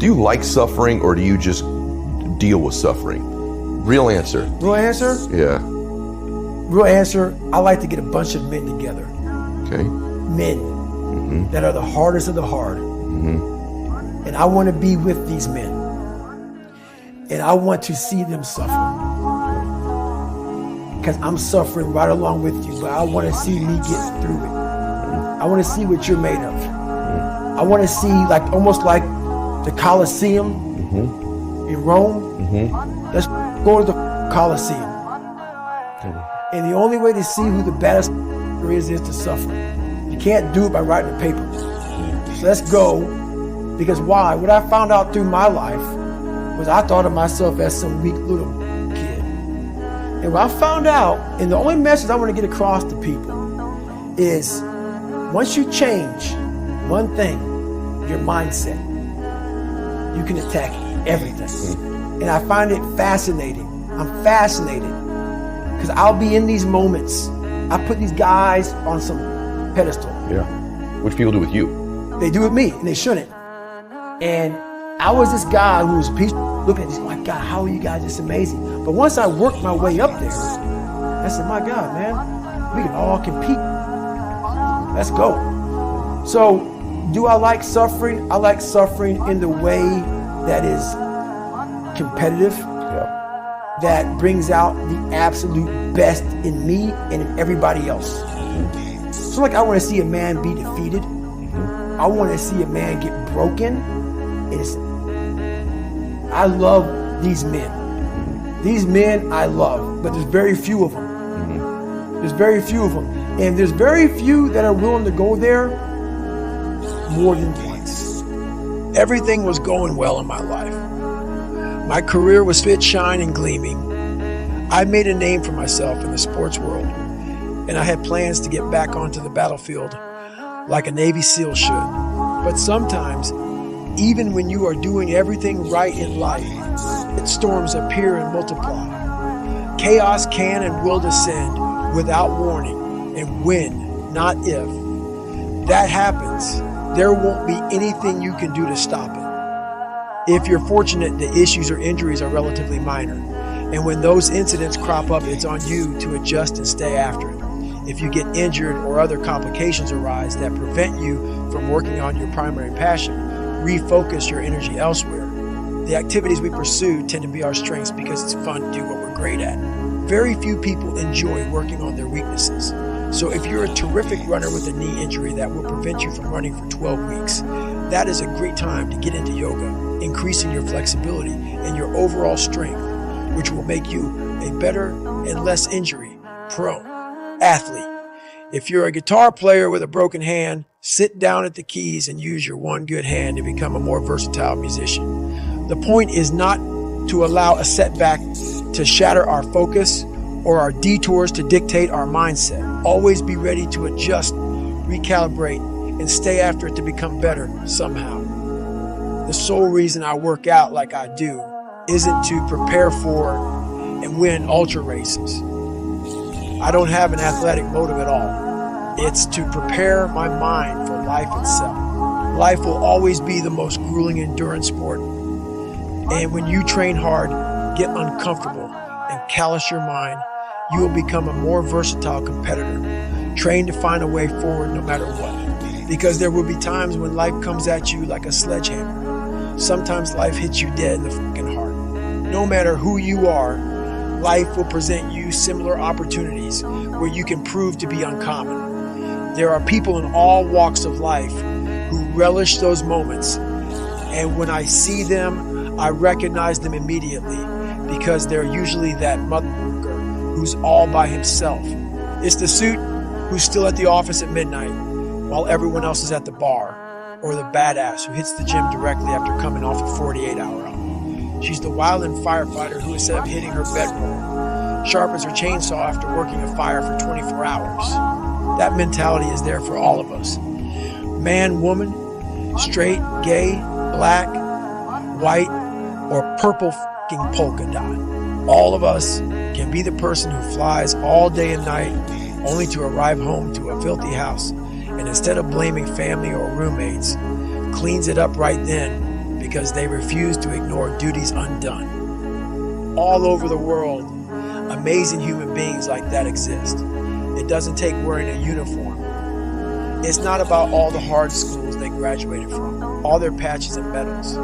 Do you like suffering, or do you just deal with suffering? Real answer. Real answer? Yeah. Real answer, I like to get a bunch of men together. Okay. Men that are the hardest of the hard. And I want to be with these men. And I want to see them suffer. Because I'm suffering right along with you, but I want to see me get through it. I want to see what you're made of. I want to see, like, almost like the Colosseum in Rome. Let's go to the Colosseum. And the only way to see who the baddest is to suffer. You can't do it by writing a paper. So let's go. Because why? What I found out through my life was I thought of myself as some weak little kid. And what I found out, and the only message I want to get across to people is, once you change one thing, your mindset, you can attack everything. And I find it fascinating. I'm fascinated because I'll be in these moments. I put these guys on some pedestal. Yeah. Which people do with you. They do with me, and they shouldn't. And I was this guy who was looking at this, my God, how are you guys just amazing? But once I worked my way up there, I said, my God, man, we can all compete. Let's go. So, do I like suffering? I like suffering in the way that is competitive, that brings out the absolute best in me and in everybody else. So like I want to see a man be defeated. I want to see a man get broken. I love these men. These men I love, but there's very few of them. There's very few of them. And there's very few that are willing to go there more than once. Everything was going well in my life. My career was fit, shine, and gleaming. I made a name for myself in the sports world, and I had plans to get back onto the battlefield like a Navy SEAL should. But sometimes, even when you are doing everything right in life, storms appear and multiply. Chaos can and will descend without warning, and when, not if. That happens, there won't be anything you can do to stop it. If you're fortunate, the issues or injuries are relatively minor. And when those incidents crop up, it's on you to adjust and stay after it. If you get injured or other complications arise that prevent you from working on your primary passion, refocus your energy elsewhere. The activities we pursue tend to be our strengths because it's fun to do what we're great at. Very few people enjoy working on their weaknesses. So if you're a terrific runner with a knee injury that will prevent you from running for 12 weeks, that is a great time to get into yoga, increasing your flexibility and your overall strength, which will make you a better and less injury-prone athlete. If you're a guitar player with a broken hand, sit down at the keys and use your one good hand to become a more versatile musician. The point is not to allow a setback to shatter our focus or our detours to dictate our mindset. Always be ready to adjust, recalibrate, and stay after it to become better somehow. The sole reason I work out like I do isn't to prepare for and win ultra races. I don't have an athletic motive at all. It's to prepare my mind for life itself. Life will always be the most grueling endurance sport. And when you train hard, get uncomfortable, and callous your mind, you will become a more versatile competitor, trained to find a way forward no matter what. Because there will be times when life comes at you like a sledgehammer. Sometimes life hits you dead in the fucking heart. No matter who you are, life will present you similar opportunities where you can prove to be uncommon. There are people in all walks of life who relish those moments, and when I see them, I recognize them immediately because they're usually that motherfucker who's all by himself. It's the suit who's still at the office at midnight while everyone else is at the bar, or the badass who hits the gym directly after coming off a 48-hour out. She's the wildland firefighter who, instead of hitting her bedroll, sharpens her chainsaw after working a fire for 24 hours. That mentality is there for all of us. Man, woman, straight, gay, black, white, or purple fucking polka dot. All of us can be the person who flies all day and night only to arrive home to a filthy house, and instead of blaming family or roommates, cleans it up right then because they refuse to ignore duties undone. All over the world, amazing human beings like that exist. It doesn't take wearing a uniform. It's not about all the hard schools they graduated from, all their patches and medals.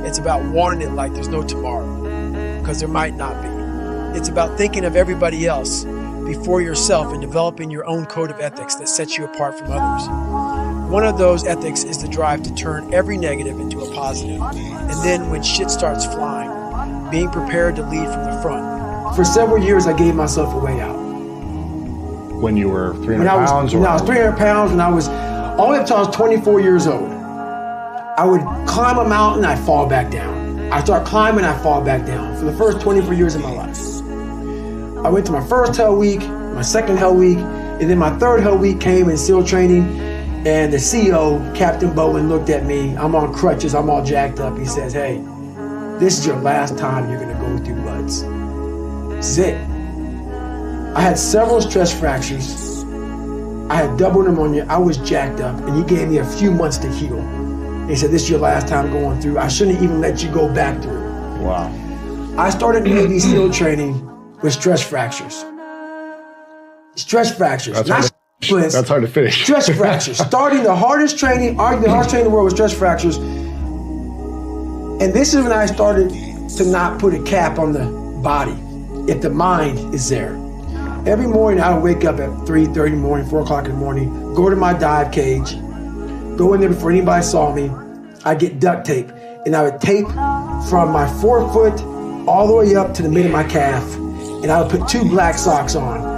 It's about wanting it like there's no tomorrow, because there might not be. It's about thinking of everybody else before yourself and developing your own code of ethics that sets you apart from others. One of those ethics is the drive to turn every negative into a positive. And then when shit starts flying, being prepared to lead from the front. For several years, I gave myself a way out. When you were 300 pounds? When I was 300 pounds, and I was only up until I was 24 years old. I would climb a mountain, I'd fall back down. I start climbing, I fall back down for the first 24 years of my life. I went to my first Hell Week, my second Hell Week, and then my third Hell Week came in SEAL training, and the CEO, Captain Bowen, looked at me. I'm on crutches, I'm all jacked up. He says, hey, this is your last time you're gonna go through bloods. This is it. I had several stress fractures. I had double pneumonia, I was jacked up, and he gave me a few months to heal. He said, this is your last time going through. I shouldn't even let you go back through. Wow. I started Navy SEAL training with stress fractures. Stress fractures, not splints. That's hard to finish. Stress fractures. Starting the hardest training, arguably the hardest training in the world with stress fractures. And this is when I started to not put a cap on the body if the mind is there. Every morning I would wake up at 3:30 in the morning, 4 o'clock in the morning, go to my dive cage, go in there before anybody saw me. I'd get duct tape, and I would tape from my forefoot all the way up to the mid of my calf, and I would put 2 black socks on.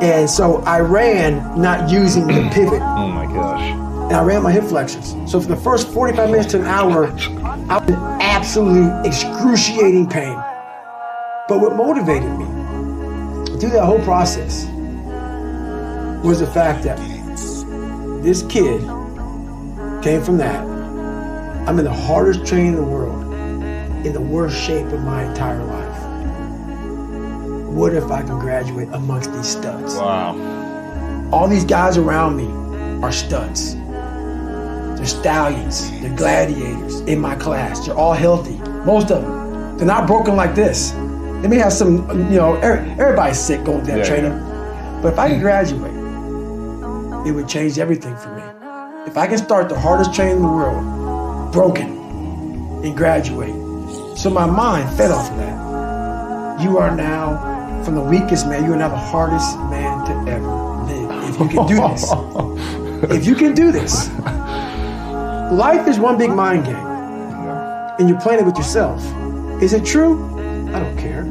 And so I ran not using the pivot. Oh my gosh. And I ran my hip flexors. So for the first 45 minutes to an hour, I was in absolute excruciating pain. But what motivated me through that whole process was the fact that this kid came from that. I'm in the hardest training in the world, in the worst shape of my entire life. What if I can graduate amongst these studs? Wow. All these guys around me are studs. They're stallions, they're gladiators in my class. They're all healthy, most of them. They're not broken like this. They may have some, everybody's sick going through that training. Yeah. But if I can graduate, it would change everything for me. If I can start the hardest training in the world, broken, and graduate. So my mind fed off of that. You are now, from the weakest man, you are now the hardest man to ever live. If you can do this. If you can do this. Life is one big mind game. And you're playing it with yourself. Is it true? I don't care.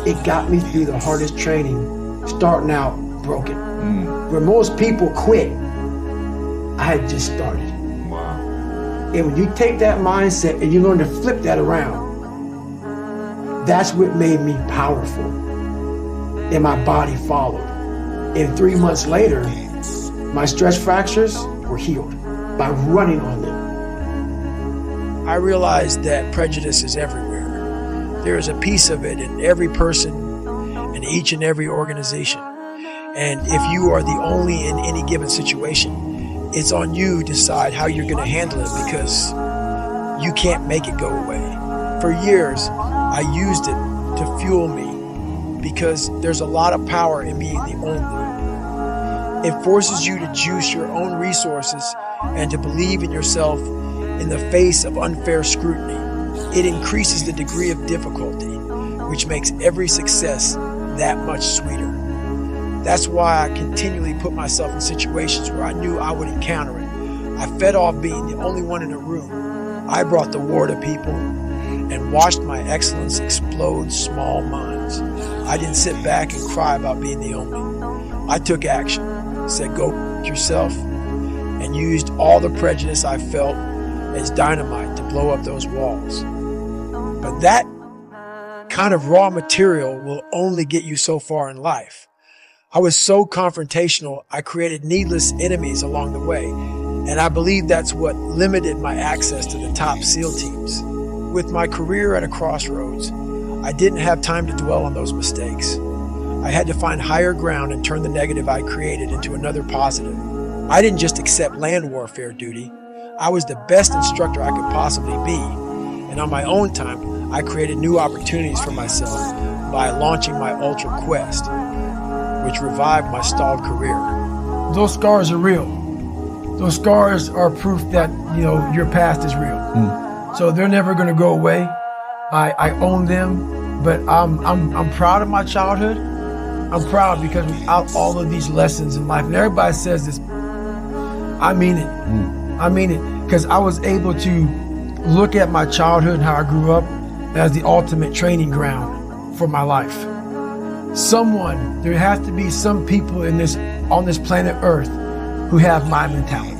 It got me through the hardest training, starting out broken. Where most people quit, I had just started. Wow. And when you take that mindset and you learn to flip that around, that's what made me powerful. And my body followed. And 3 months later, my stress fractures were healed by running on them. I realized that prejudice is everywhere. There is a piece of it in every person, in each and every organization. And if you are the only in any given situation, it's on you to decide how you're going to handle it, because you can't make it go away. For years, I used it to fuel me, because there's a lot of power in being the only. It forces you to juice your own resources and to believe in yourself in the face of unfair scrutiny. It increases the degree of difficulty, which makes every success that much sweeter. That's why I continually put myself in situations where I knew I would encounter it. I fed off being the only one in a room. I brought the war to people and watched my excellence explode small minds. I didn't sit back and cry about being the only. I took action, said go yourself, and used all the prejudice I felt as dynamite to blow up those walls. But that kind of raw material will only get you so far in life. I was so confrontational, I created needless enemies along the way, and I believe that's what limited my access to the top SEAL teams. With my career at a crossroads, I didn't have time to dwell on those mistakes. I had to find higher ground and turn the negative I created into another positive. I didn't just accept land warfare duty. I was the best instructor I could possibly be. And on my own time, I created new opportunities for myself by launching my Ultra Quest, which revived my stalled career. Those scars are real. Those scars are proof that, your past is real. So they're never going to go away. I own them, but I'm proud of my childhood. I'm proud because without all of these lessons in life, and everybody says this, I mean it. I mean it, because I was able to look at my childhood and how I grew up as the ultimate training ground for my life. There has to be some people on this planet Earth who have my mentality.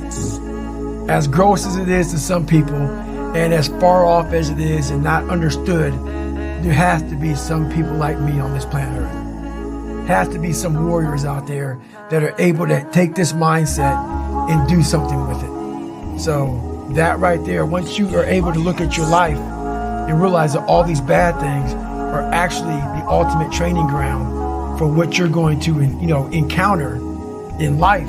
As gross as it is to some people, and as far off as it is and not understood, there has to be some people like me on this planet Earth. Has to be some warriors out there that are able to take this mindset and do something with it. So that right there, once you are able to look at your life and realize that all these bad things are actually the ultimate training ground for what you're going to, encounter in life,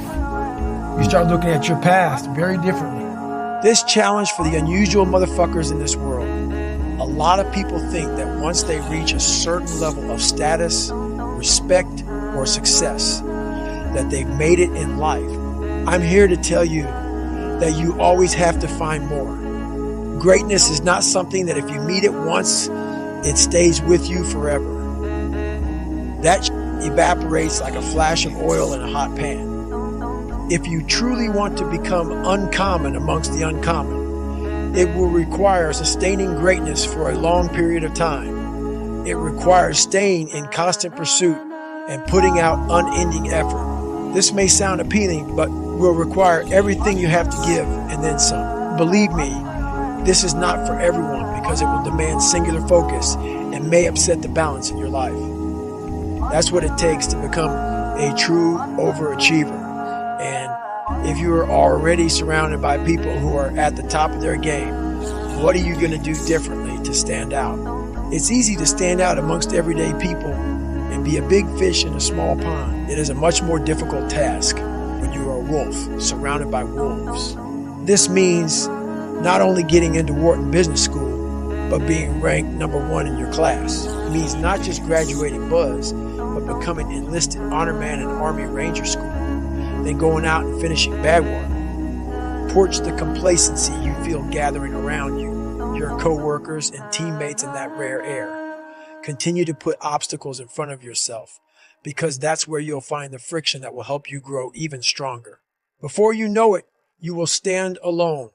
you start looking at your past very differently. This challenge for the unusual motherfuckers in this world. A lot of people think that once they reach a certain level of status, respect, or success, that they've made it in life. I'm here to tell you that you always have to find more. Greatness is not something that if you meet it once, it stays with you forever. That evaporates like a flash of oil in a hot pan. If you truly want to become uncommon amongst the uncommon, it will require sustaining greatness for a long period of time. It requires staying in constant pursuit and putting out unending effort. This may sound appealing, but will require everything you have to give and then some. Believe me, this is not for everyone because it will demand singular focus and may upset the balance in your life. That's what it takes to become a true overachiever. And if you are already surrounded by people who are at the top of their game, what are you going to do differently to stand out? It's easy to stand out amongst everyday people and be a big fish in a small pond. It is a much more difficult task when you are a wolf surrounded by wolves. This means not only getting into Wharton Business School, but being ranked #1 in your class. It means not just graduating Buzz, but becoming enlisted honor man in Army Ranger School, then going out and finishing Badwater. Porch the complacency you feel gathering around you, your co-workers and teammates in that rare air. Continue to put obstacles in front of yourself, because that's where you'll find the friction that will help you grow even stronger. Before you know it, you will stand alone,